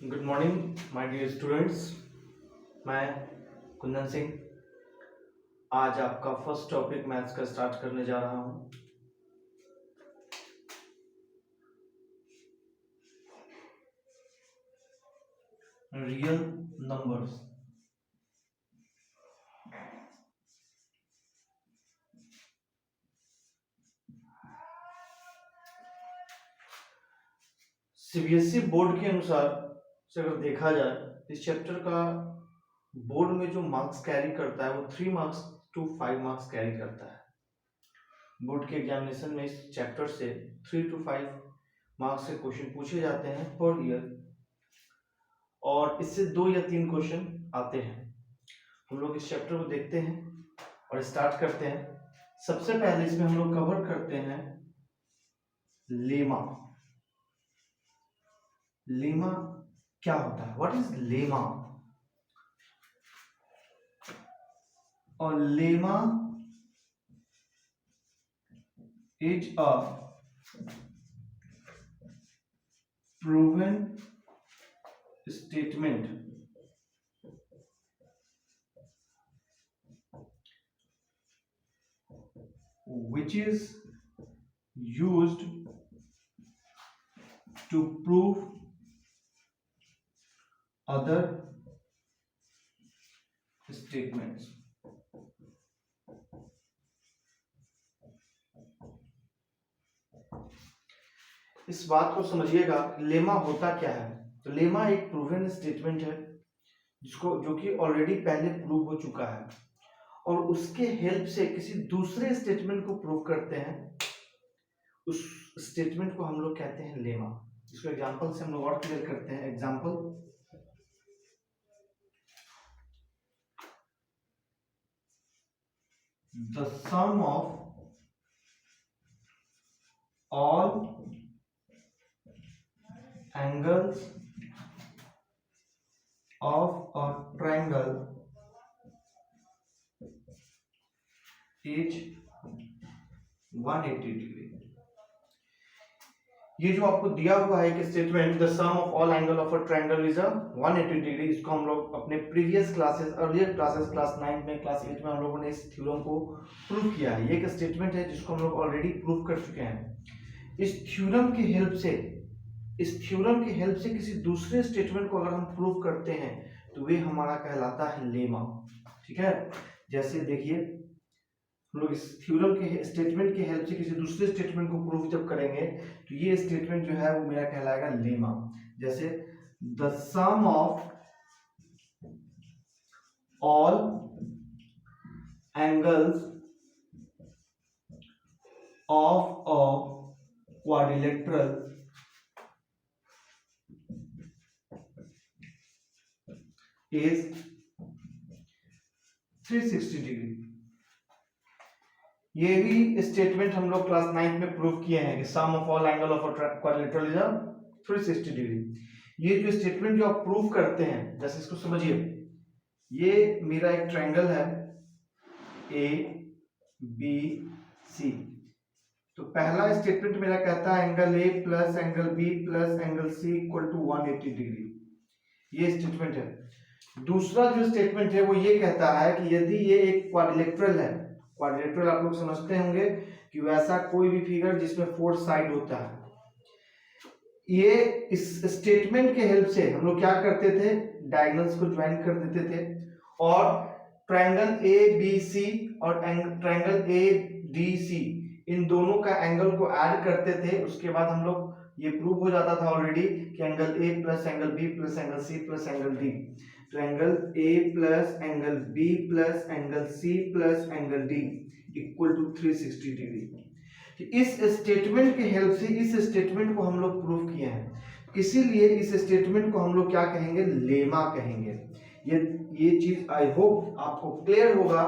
Good morning my dear students. मैं कुंदन सिंह आज आपका फर्स्ट टॉपिक मैथ्स का स्टार्ट करने जा रहा हूं। Real numbers. सीबीएसई बोर्ड के अनुसार से अगर देखा जाए इस चैप्टर का बोर्ड में जो मार्क्स कैरी करता है वो 3 मार्क्स टू 5 मार्क्स कैरी करता है। बोर्ड के एग्जामिनेशन में इस चैप्टर से 3 to 5 मार्क्स के क्वेश्चन पूछे जाते हैं पर ईयर और इससे 2 या 3 क्वेश्चन आते हैं। हम लोग इस चैप्टर को देखते हैं और स्टार्ट करते हैं। सबसे पहले इसमें हम लोग कवर करते हैं लेमा। लेमा क्या होता है? What is lemma? और lemma is a proven statement which is used to prove other statements. इस बात को समझिएगा, लेमा होता क्या है। तो लेमा एक प्रूवन स्टेटमेंट है जो कि ऑलरेडी पहले प्रूव हो चुका है और उसके हेल्प से किसी दूसरे स्टेटमेंट को प्रूव करते हैं। उस स्टेटमेंट को हम लोग कहते हैं लेमा। इसको एग्जांपल से हम लोग और क्लियर करते हैं। Example, the sum of all angles of a triangle is 180 degree. ये जो आपको दिया हुआ है कि statement the sum of all angle of a triangle is 180 degree, इसको हम लोग अपने previous classes earlier classes class 9 में क्लास 8 में हम लोगों ने इस थ्योरम को प्रूव किया है। ये एक स्टेटमेंट है जिसको हम लोग ऑलरेडी प्रूव कर चुके हैं। इस थ्योरम की हेल्प से किसी दूसरे स्टेटमेंट को अगर हम प्रूव करते हैं तो वे हमारा कहलाता है लेमा। ठीक है, जैसे देखिए हम लोग इस थ्योरम के स्टेटमेंट की हेल्प से किसी दूसरे स्टेटमेंट को प्रूव जब करेंगे तो ये स्टेटमेंट जो है वो मेरा कहलाएगा लेमा। जैसे the sum of all angles of a quadrilateral is 360 degree. ये भी स्टेटमेंट हम लोग क्लास 9 में प्रूव किए हैं कि sum of all angle of a quadrilateral is 360 degree. ये जो स्टेटमेंट जो आप प्रूव करते हैं, जैसे इसको समझिए, ये मेरा एक ट्रायंगल है ए बी सी। तो पहला स्टेटमेंट मेरा कहता है angle A plus angle B plus angle C equal to 180 degree. ये स्टेटमेंट है। दूसरा जो स्टेटमेंट है वो ये कहता है कि यदि ये एक क्वाड्रिलेटरल है, क्वाड्रिलेटरल आप लोग समझते होंगे कि वैसा कोई भी फिगर जिसमें 4 साइड होता है। ये इस स्टेटमेंट के हेल्प से हम लोग क्या करते थे, डायगोनल्स को ज्वाइन कर देते थे और ट्रायंगल ए बी सी और ट्रायंगल ए डी सी इन दोनों का एंगल को ऐड करते थे। उसके बाद हम लोग ये प्रूव हो जाता था ऑलरेडी कि angle A plus angle B plus angle C plus angle D, तो angle A plus angle B plus angle C plus angle D equal to 360 degree. इस स्टेटमेंट के हेल्प से इस स्टेटमेंट को हम लोग प्रूव किए हैं, इसीलिए इस स्टेटमेंट को हम लोग क्या कहेंगे, लेमा कहेंगे। ये चीज आई होप आपको क्लियर होगा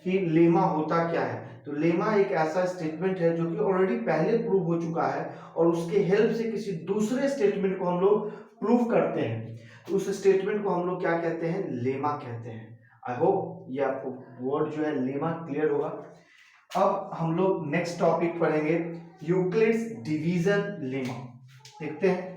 कि लेमा होता क्या है। तो लेमा एक ऐसा स्टेटमेंट है जो कि ऑलरेडी पहले प्रूव हो चुका है और उसके हेल्प से किसी दूसरे स्टेटमेंट को हम लोग प्रूव करते हैं, तो उस स्टेटमेंट को हम लोग क्या कहते हैं, लेमा कहते हैं। आई होप ये आपको वर्ड जो है लेमा क्लियर होगा। अब हम लोग नेक्स्ट टॉपिक पढ़ेंगे यूक्लिड्स डिवीजन लेमा। देखते हैं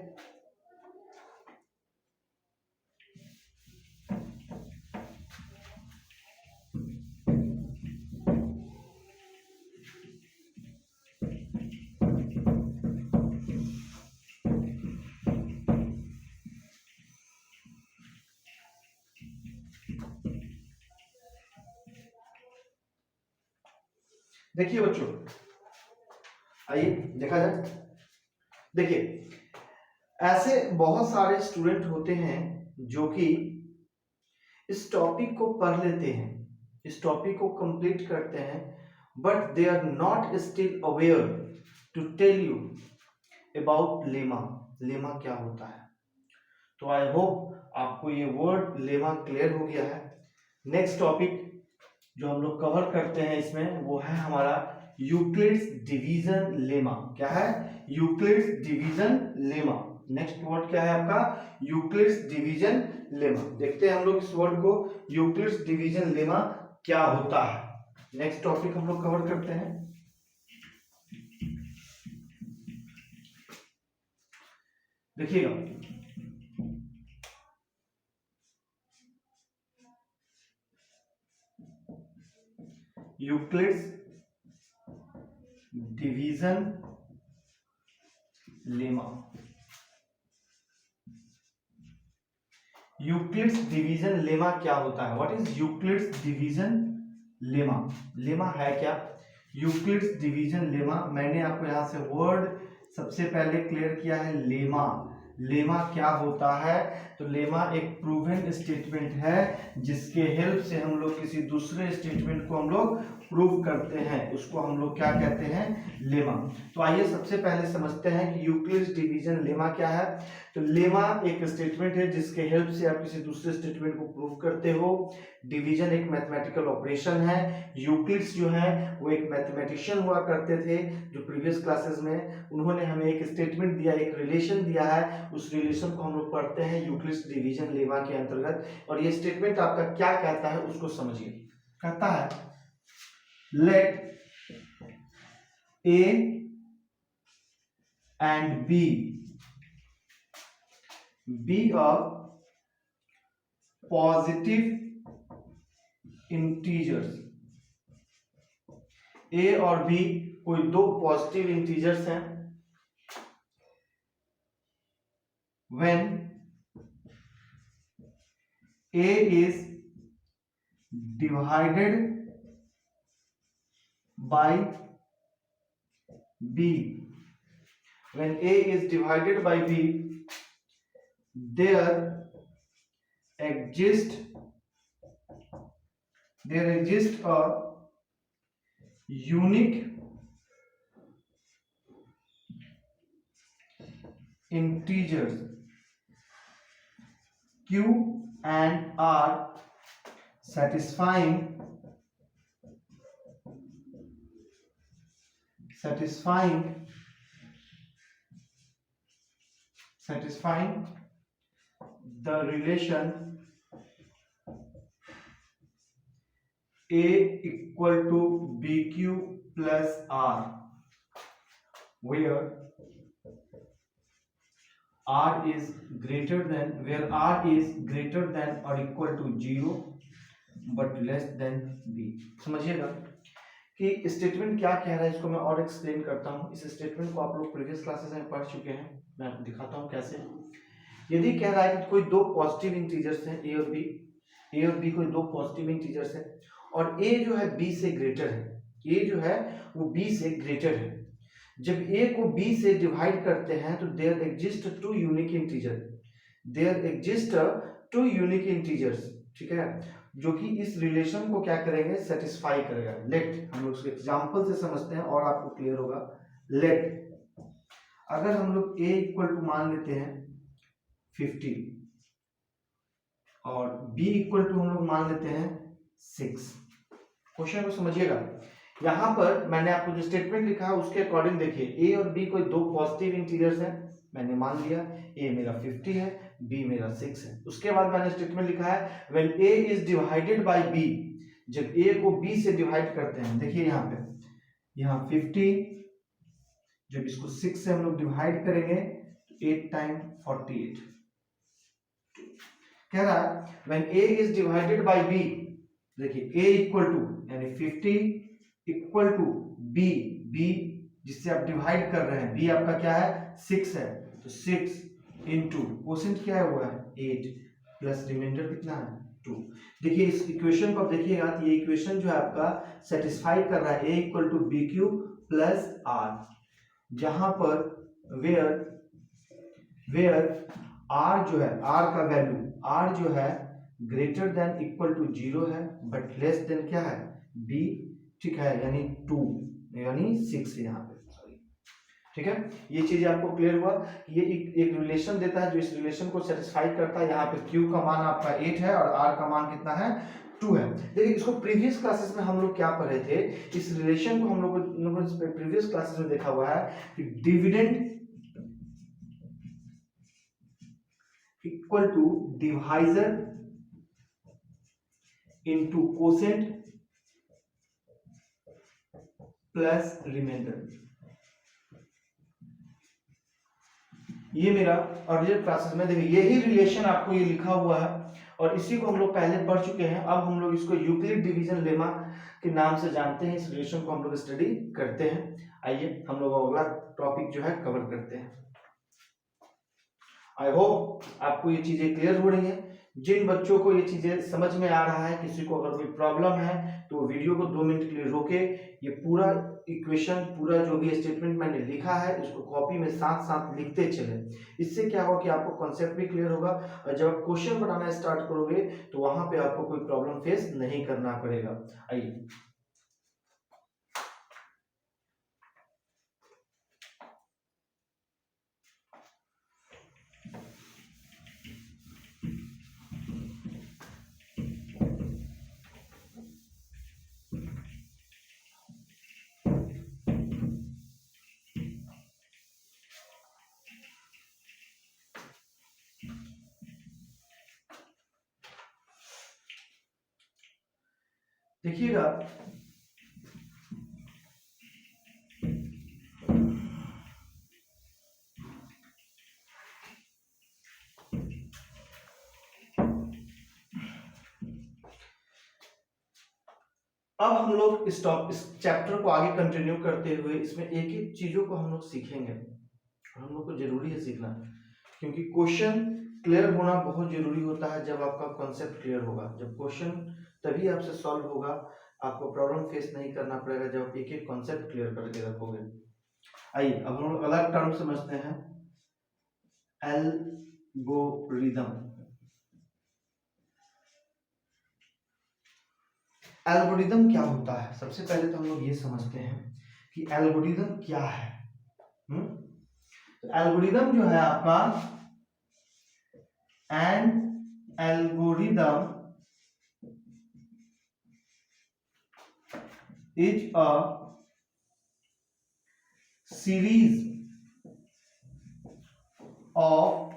देखिए बच्चों, आइए देखा जाए। देखिए, ऐसे बहुत सारे स्टूडेंट होते हैं जो कि इस टॉपिक को पढ़ लेते हैं, इस टॉपिक को कंप्लीट करते हैं, but they are not still aware to tell you about lemma. Lemma क्या होता है? तो आई होप आपको ये वर्ड लेमा क्लियर हो गया है। नेक्स्ट टॉपिक जो हम लोग कवर करते हैं इसमें वो है हमारा यूक्लिड्स डिवीजन लेमा। क्या है? Euclid's division lemma. Next word क्या है आपका? Euclid's division lemma. देखते हैं हम लोग इस वर्ड को, यूक्लिड्स डिवीजन लेमा क्या होता है। नेक्स्ट टॉपिक हम लोग कवर करते हैं। देखिएगा, Euclid's division lemma. Euclid's division lemma क्या होता है? What is Euclid's division lemma? Lemma है क्या? यूक्लिड्स डिवीजन लेमा, मैंने आपको यहां से वर्ड सबसे पहले क्लियर किया है, लेमा। लेमा क्या होता है? तो लेमा एक प्रूवन स्टेटमेंट है जिसके हेल्प से हम लोग किसी दूसरे स्टेटमेंट को हम लोग प्रूव करते हैं, उसको हम लोग क्या कहते हैं? लेमा। तो आइए सबसे पहले समझते हैं कि यूक्लिड्स डिवीजन लेमा क्या है। तो लेमा एक स्टेटमेंट है जिसके हेल्प से आप किसी दूसरे स्टेटमेंट को प्रूव करते हो। डिवीजन एक मैथमेटिकल ऑपरेशन है। यूक्लिड्स जो है वो एक मैथमेटिशियन हुआ करते थे जो प्रीवियस क्लासेस में उन्होंने हमें एक स्टेटमेंट दिया, एक रिलेशन दिया है, उस रिलेशन को हम लोग पढ़ते हैं यूक्लिड्स डिवीजन लेमा के अंतर्गत। और ये स्टेटमेंट आपका क्या कहता है उसको समझिए। कहता है late A and B be a positive integers। A और B कोई दो पॉजिटिव इंटीजर्स हैं। When A is divided by B, when A is divided by B, there exists a unique integers Q and R satisfying the relation A equal to BQ plus R, where R is greater than or equal to 0 but less than B। समझिएगा कि statement क्या कह रहा है, इसको मैं और explain करता हूं। इस स्टेटमेंट को आप लोग प्रीवियस क्लासेस में पढ़ चुके हैं, मैं आपको दिखाता हूं कैसे। यदि कह रहा है कि कोई दो पॉजिटिव इंटीजर्स हैं ए और बी कोई दो पॉजिटिव इंटीजर्स हैं और ए जो है बी से ग्रेटर है, ए जो है वो बी से ग्रेटर है। जब ए को बी से डिवाइड करते हैं तो there exist two unique integers, ठीक है, जो कि इस रिलेशन को क्या करेंगे? सेटिस्फाई करेगा। लेट, हम लोग उसके एग्जांपल से समझते हैं और आपको क्लियर होगा। लेट, अगर हम लोग a इक्वल टू मान लेते हैं 50 और b इक्वल टू हम लोग मान लेते हैं 6। क्वेश्चन को समझिएगा। यहां पर मैंने आपको जो स्टेटमेंट लिखा है उसके अकॉर्डिंग देखिए, a और b कोई दो पॉजिटिव इंटीजर्स हैं, मैंने मान लिया a मेरा 50 है, b मेरा 6 है। उसके बाद मैंने स्टेटमेंट लिखा है when a is divided by b, जब a को b से डिवाइड करते हैं, देखिए यहाँ पे, यहाँ 50, जब इसको 6 से हम लोग डिवाइड करेंगे तो 8 टाइम 48। कह रहा है when a is divided by b, देखिए a इक्वल टू यानी 50 इक्वल टू b जिससे आप डिवाइड कर रहे हैं, b आपका क्या है? 6 है, तो 6 इंटू क्वोशेंट क्या है? हुआ है 8 प्लस रिमाइंडर कितना है? 2। देखिए इस इक्वेशन को आप देखिएगा तो ये इक्वेशन जो है आपका सेटिस्फाई कर रहा है a equal to B Q plus R, जहां पर वेयर आर जो है, आर का वैल्यू आर जो है ग्रेटर देन इक्वल टू 0 है बट लेस देन क्या है बी, ठीक है, यानी 2 यानी 6 यहाँ पे, सॉरी, ठीक है। ये चीज आपको क्लियर हुआ। ये एक रिलेशन देता है जो इस रिलेशन को सेटिस्फाई करता है। यहाँ पे Q का मान आपका 8 है और R का मान कितना है 2 है। देखिए इसको प्रीवियस क्लासेस में हम लोग क्या पढ़े थे, इस रिलेशन को हम लोग प्रीवियस क्लासेस में देखा हुआ है कि dividend equal to divisor into quotient plus remainder. ये मेरा अर्लियर क्लासेस में देखिए यही रिलेशन आपको ये लिखा हुआ है और इसी को हम लोग पहले पढ़ चुके हैं। अब हम लोग इसको यूक्लिड डिवीजन लेमा के नाम से जानते हैं। इस रिलेशन को हम लोग स्टडी करते हैं। आइए हम लोग अगला टॉपिक जो है कवर करते हैं। आई होप आपको ये चीजें क्लियर हो रही हैं। जिन बच्चों को ये चीजें समझ में आ रहा है, किसी को अगर कोई प्रॉब्लम है तो वीडियो को 2 मिनट के लिए रोके, ये पूरा इक्वेशन, पूरा जो भी स्टेटमेंट मैंने लिखा है इसको कॉपी में साथ साथ लिखते चले। इससे क्या होगा कि आपको कॉन्सेप्ट भी क्लियर होगा और जब आप क्वेश्चन बनाना स्टार्ट करोगे तो वहां पे आपको कोई प्रॉब्लम फेस नहीं करना पड़ेगा। आइए देखिएगा, अब हम लोग इस चैप्टर को आगे कंटिन्यू करते हुए इसमें एक एक चीजों को हम लोग सीखेंगे। हम लोग को जरूरी है सीखना, क्योंकि क्वेश्चन क्लियर होना बहुत जरूरी होता है। जब आपका कॉन्सेप्ट क्लियर होगा, जब क्वेश्चन तभी आपसे सॉल्व होगा, आपको प्रॉब्लम फेस नहीं करना पड़ेगा जब आप एक एक कॉन्सेप्ट क्लियर करके रखोगे। आइए अब हम लोग अलग टर्म समझते हैं, एल्गोरिदम। एल्गोरिदम क्या होता है? सबसे पहले तो हम लोग ये समझते हैं कि एल्गोरिदम क्या है। तो एल्गोरिदम जो है आपका, N algorithm is a series of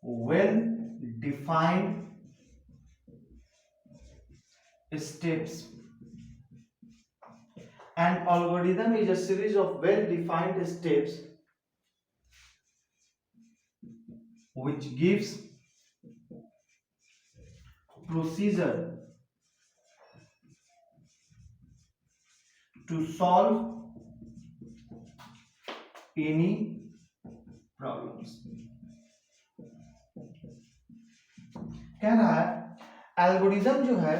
well defined steps. An algorithm is a series of well-defined steps which gives procedure to solve any problems. कह रहा है एल्गोरिदम जो है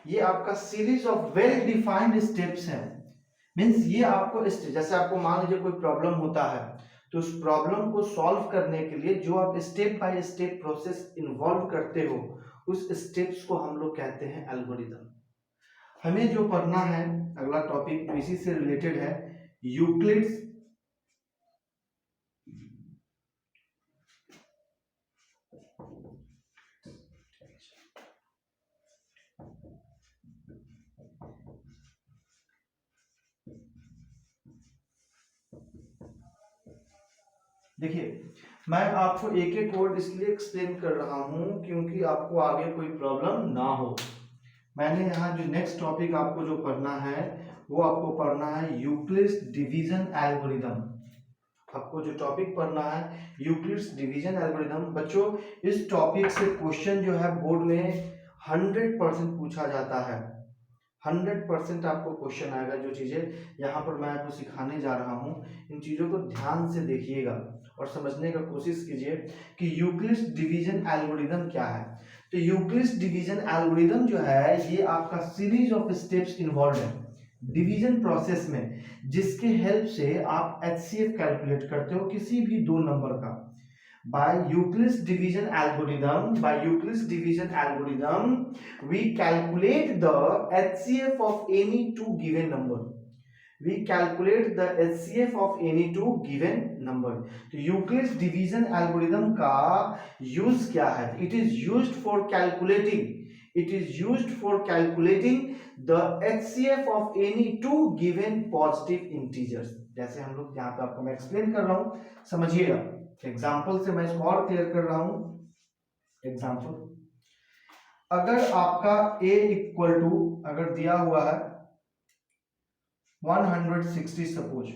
ये आपका series of well defined steps है। मींस ये आपको जैसे आपको मान लीजिए कोई प्रॉब्लम होता है तो उस प्रॉब्लम को सॉल्व करने के लिए जो आप step by step process involve करते हो, उस स्टेप्स को हम लोग कहते हैं एल्गोरिदम। हमें जो पढ़ना है अगला टॉपिक जो इसी से रिलेटेड है, यूक्लिड्स देखिए मैं आपको एक एक वर्ड इसलिए एक्सप्लेन कर रहा हूं क्योंकि आपको आगे कोई प्रॉब्लम ना हो। मैंने यहाँ जो नेक्स्ट टॉपिक आपको जो पढ़ना है वो आपको पढ़ना है यूक्लिड्स डिवीजन एल्गोरिदम। आपको जो टॉपिक पढ़ना है यूक्लिड्स डिवीजन एल्गोरिदम। बच्चों इस टॉपिक से क्वेश्चन जो है बोर्ड में 100% पूछा जाता है, 100% आपको क्वेश्चन आएगा। जो चीजें यहाँ पर मैं आपको सिखाने जा रहा हूँ, इन चीजों को ध्यान से देखिएगा और समझने का कोशिश कीजिए कि यूक्लिड्स डिवीजन एल्गोरिदम क्या है। तो यूक्लिड्स डिवीजन एल्गोरिदम जो है ये आपका सीरीज ऑफ स्टेप्स इन्वॉल्व है डिवीजन प्रोसेस में, जिसके हेल्प से आप HCF कैलकुलेट करते हो किसी भी दो नंबर का। by Euclid's division algorithm we calculate the HCF of any two given number तो यूक्लिड्स डिवीजन एल्गोरिदम का यूज क्या है? It is used for calculating the HCF of any two given positive integers. जैसे हम लोग यहाँ पे आपको मैं एक्सप्लेन कर रहा हूं, समझिएगा। एग्जाम्पल से मैं इसको और क्लियर कर रहा हूं। एग्जाम्पल, अगर आपका a इक्वल टू अगर दिया हुआ है 160 सपोज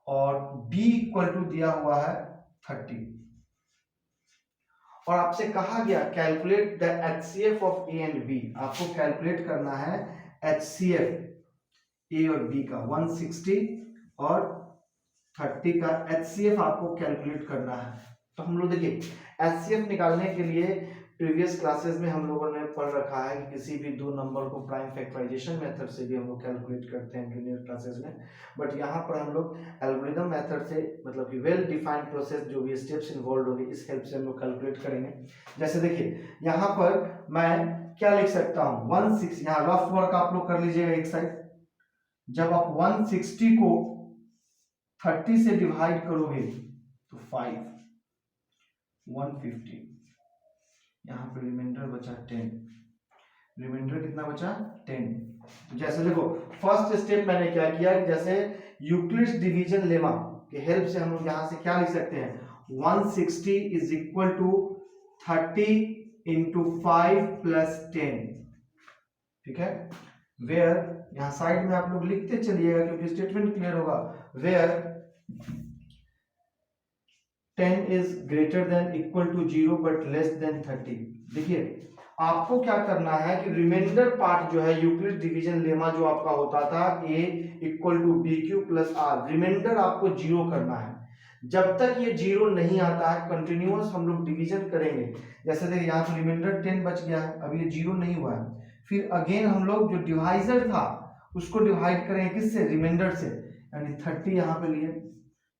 और b इक्वल टू दिया हुआ है 30 और आपसे कहा गया calculate the HCF of a and b। आपको कैलकुलेट करना है HCF a और b का 160 और 30 का HCF आपको कैलकुलेट करना है। तो हम लोग देखिए HCF निकालने के लिए प्रीवियस क्लासेस में हम लोगों ने पढ़ रखा है कि किसी भी दो नंबर को प्राइम फैक्टराइजेशन मेथड से भी हम लोग कैलकुलेट करते हैं जूनियर क्लासेस में, बट यहाँ पर हम लोग एल्गोरिदम मेथड से, मतलब कि वेल डिफाइंड प्रोसेस जो भी स्टेप्स इन्वॉल्व होंगे इस हेल्प से हम लोग कैलकुलेट करेंगे। जैसे देखिए यहाँ पर मैं क्या लिख सकता हूँ 160, यहाँ रफ वर्क आप लोग कर लीजिएगा एक साइड। जब आप 160 को 30 से डिवाइड करोगे तो 5 150, यहाँ पे रिमाइंडर बचा 10, रिमाइंडर कितना बचा 10। तो जैसे देखो फर्स्ट स्टेप मैंने क्या किया कि जैसे यूक्लिड्स डिवीजन लेमा के हेल्प से हम लोग यहाँ से क्या लिख सकते हैं 160 is equal to 30 into 5 plus 10, ठीक है। वेयर यहाँ साइड में आप लोग लिखते चलिएगा क्योंकि स्टेटमेंट क्लियर होगा। Where 10 is greater than equal to 0 but less than 30। देखिए आपको क्या करना है कि रिमाइंडर पार्ट जो है यूक्लिड डिवीजन लेमा जो आपका होता था a equal to B Q plus r, remainder आपको 0 करना है। जब तक ये 0 नहीं आता है कंटिन्यूअस हम लोग डिवीजन करेंगे। जैसे देखिए यहाँ पे रिमाइंडर 10 बच गया है, अभी ये 0 नहीं हुआ है। फिर अगेन हम लोग जो डिवाइजर था उसको डिवाइड करेंगे किससे, रिमाइंडर से, यानी 30 यहाँ पे लिए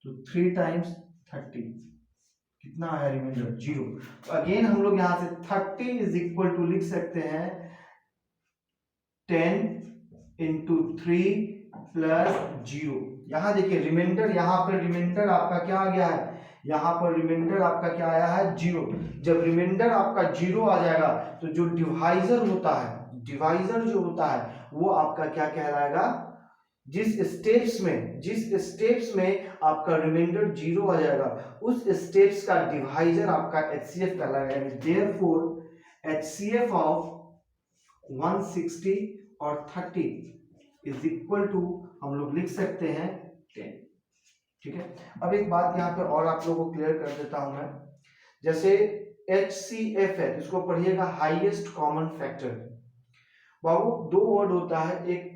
तो 3 टाइम्स 30 कितना आया रिमाइंडर 0। तो अगेन हम लोग यहां से 30 इज इक्वल टू लिख सकते हैं 10 इंटू 3 प्लस 0। यहां देखिए रिमाइंडर, यहाँ पर रिमाइंडर आपका क्या आ गया है, यहाँ पर रिमाइंडर आपका क्या आया है 0। जब रिमाइंडर आपका 0 आ जाएगा तो जो डिवाइजर होता है, डिवाइजर जो होता है वो आपका क्या कहलाएगा, जिस स्टेप्स में आपका रिमाइंडर 0 आ जाएगा उस स्टेप्स का डिवाइजर आपका HCF कहलाएगा। देयरफॉर HCF ऑफ 160 और 30 इज इक्वल टू हम लोग लिख सकते हैं 10, ठीक है। अब एक बात यहाँ पे और आप लोगों को क्लियर कर देता हूं मैं। जैसे HCF है इसको पढ़िएगा हाईएस्ट कॉमन फैक्टर। बाबू दो वर्ड होता है, एक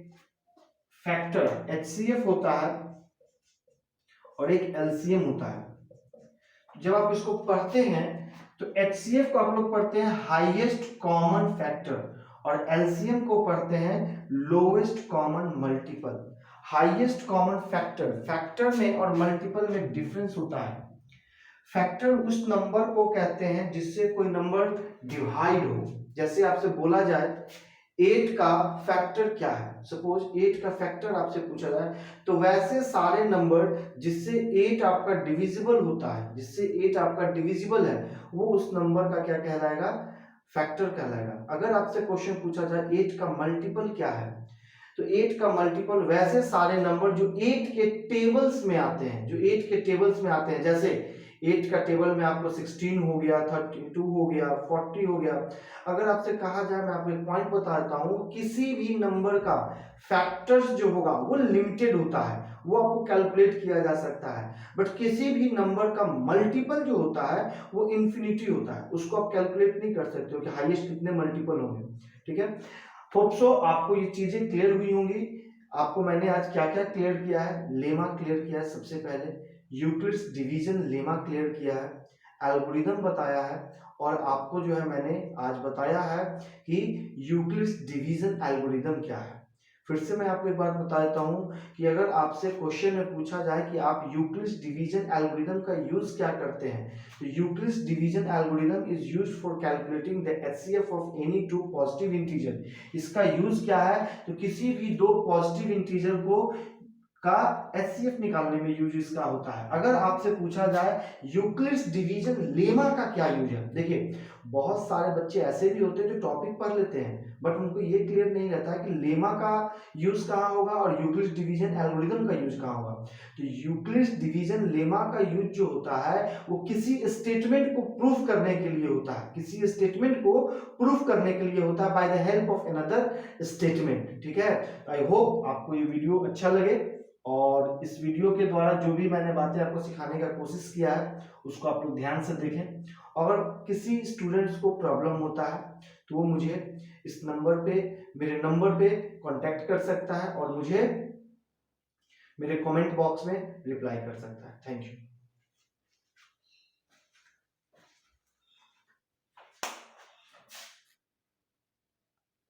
फैक्टर HCF होता है और एक LCM होता है। जब आप इसको पढ़ते हैं तो HCF को आप लोग पढ़ते हैं हाईएस्ट कॉमन फैक्टर और LCM को पढ़ते हैं lowest common multiple. Highest common factor, factor में और मल्टीपल में डिफरेंस होता है। फैक्टर उस नंबर को कहते हैं जिससे कोई नंबर डिवाइड हो। जैसे आपसे बोला जाए 8 का फैक्टर क्या है, सपोज 8 का फैक्टर आपसे पूछा जाए तो वैसे सारे नंबर जिससे 8 आपका डिविजिबल होता है, जिससे 8 आपका डिविजिबल है वो उस नंबर का क्या कहलाएगा, फैक्टर कहलाएगा। अगर आपसे क्वेश्चन पूछा जाए 8 का मल्टीपल क्या है तो 8 का मल्टीपल वैसे सारे नंबर जो 8 के टेबल्स में आते हैं, जो 8 के टेबल्स में आते हैं। जैसे 8 का टेबल में आपको 16 हो गया, 32 हो गया, 40 हो गया। अगर आपसे कहा जाए, मैं आपको एक पॉइंट बताता हूं, किसी भी नंबर का फैक्टर्स जो होगा वो लिमिटेड होता है, वो आपको कैलकुलेट किया जा सकता है। बट किसी भी नंबर का मल्टीपल जो होता है वो इन्फिनिटी होता है, उसको आप कैलकुलेट नहीं कर सकते हो कि हाईएस्ट कितने मल्टीपल होंगे, ठीक है। होप सो आपको ये चीजें क्लियर हुई होंगी। आपको मैंने आज क्या क्या क्लियर किया है, लेमा क्लियर किया है सबसे पहले, यूक्लिड्स डिवीजन लेमा क्लियर किया है, एल्गोरिदम बताया है, और आपको जो है मैंने आज बताया है कि यूक्लिड्स डिवीजन एल्गोरिदम क्या है। फिर से मैं आपको एक बात बता देता हूं कि अगर आपसे क्वेश्चन में पूछा जाए कि आप यूक्लिड्स डिवीजन एल्गोरिदम का यूज क्या करते हैं, तो Euclid's division algorithm is used for calculating the HCF of any two positive integer. इसका यूज क्या है, तो किसी भी दो पॉजिटिव इंटीजर को का एचसीएफ निकालने में यूज इसका होता है। अगर आपसे पूछा जाए यूक्लिड्स डिवीजन लेमा का क्या यूज है, देखिए बहुत सारे बच्चे ऐसे भी होते हैं जो टॉपिक पढ़ लेते हैं बट उनको ये क्लियर नहीं रहता है कि लेमा का यूज कहाँ होगा और यूक्लिड्स डिवीजन एल्गोरिदम का यूज कहाँ होगा। तो यूक्लिड्स डिवीजन लेमा का यूज जो होता है वो किसी स्टेटमेंट को प्रूफ करने के लिए होता है, किसी स्टेटमेंट को प्रूफ करने के लिए होता है by the help of another statement. ठीक है, आई होप आपको ये वीडियो अच्छा लगे और इस वीडियो के द्वारा जो भी मैंने बातें आपको सिखाने का कोशिश किया है उसको आप लोग ध्यान से देखें। अगर किसी स्टूडेंट्स को प्रॉब्लम होता है तो वो मुझे इस नंबर पे, मेरे नंबर पे कांटेक्ट कर सकता है और मुझे मेरे कमेंट बॉक्स में रिप्लाई कर सकता है। Thank you.